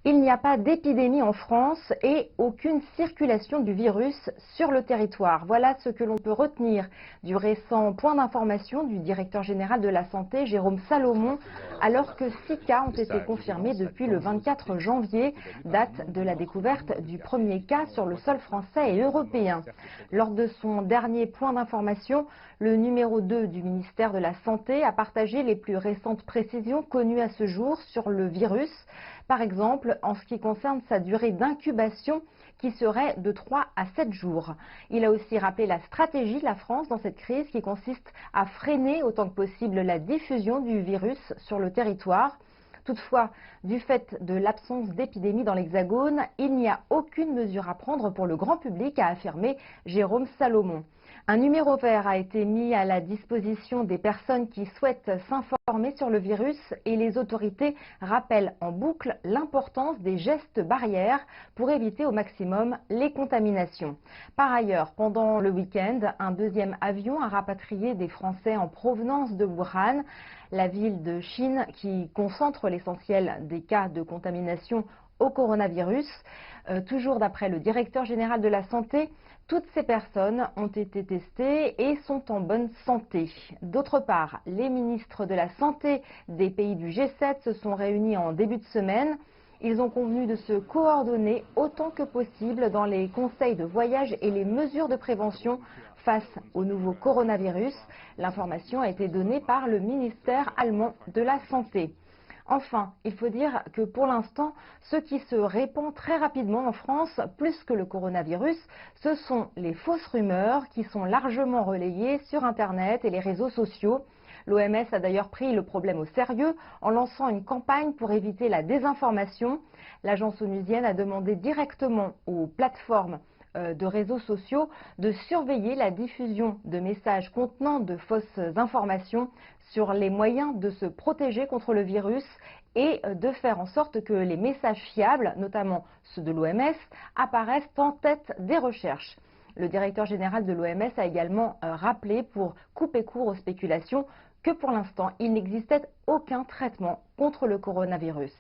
Il n'y a pas d'épidémie en France et aucune circulation du virus sur le territoire. Voilà ce que l'on peut retenir du récent point d'information du directeur général de la Santé, Jérôme Salomon, alors que 6 cas ont été confirmés depuis le 24 janvier, date de la découverte du premier cas sur le sol français et européen. Lors de son dernier point d'information, le numéro 2 du ministère de la Santé a partagé les plus récentes précisions connues à ce jour sur le virus. Par exemple, en ce qui concerne sa durée d'incubation qui serait de 3 à 7 jours. Il a aussi rappelé la stratégie de la France dans cette crise qui consiste à freiner autant que possible la diffusion du virus sur le territoire. Toutefois, du fait de l'absence d'épidémie dans l'Hexagone, il n'y a aucune mesure à prendre pour le grand public, a affirmé Jérôme Salomon. Un numéro vert a été mis à la disposition des personnes qui souhaitent s'informer sur le virus et les autorités rappellent en boucle l'importance des gestes barrières pour éviter au maximum les contaminations. Par ailleurs, pendant le week-end, un deuxième avion a rapatrié des Français en provenance de Wuhan, la ville de Chine qui concentre l'essentiel des cas de contamination au coronavirus. Toujours d'après le directeur général de la Santé, toutes ces personnes ont été testées et sont en bonne santé. D'autre part, les ministres de la Santé des pays du G7 se sont réunis en début de semaine. Ils ont convenu de se coordonner autant que possible dans les conseils de voyage et les mesures de prévention face au nouveau coronavirus. L'information a été donnée par le ministère allemand de la Santé. Enfin, il faut dire que pour l'instant, ce qui se répand très rapidement en France, plus que le coronavirus, ce sont les fausses rumeurs qui sont largement relayées sur Internet et les réseaux sociaux. L'OMS a d'ailleurs pris le problème au sérieux en lançant une campagne pour éviter la désinformation. L'agence onusienne a demandé directement aux plateformes de réseaux sociaux de surveiller la diffusion de messages contenant de fausses informations sur les moyens de se protéger contre le virus et de faire en sorte que les messages fiables, notamment ceux de l'OMS, apparaissent en tête des recherches. Le directeur général de l'OMS a également rappelé, pour couper court aux spéculations, que pour l'instant, il n'existait aucun traitement contre le coronavirus.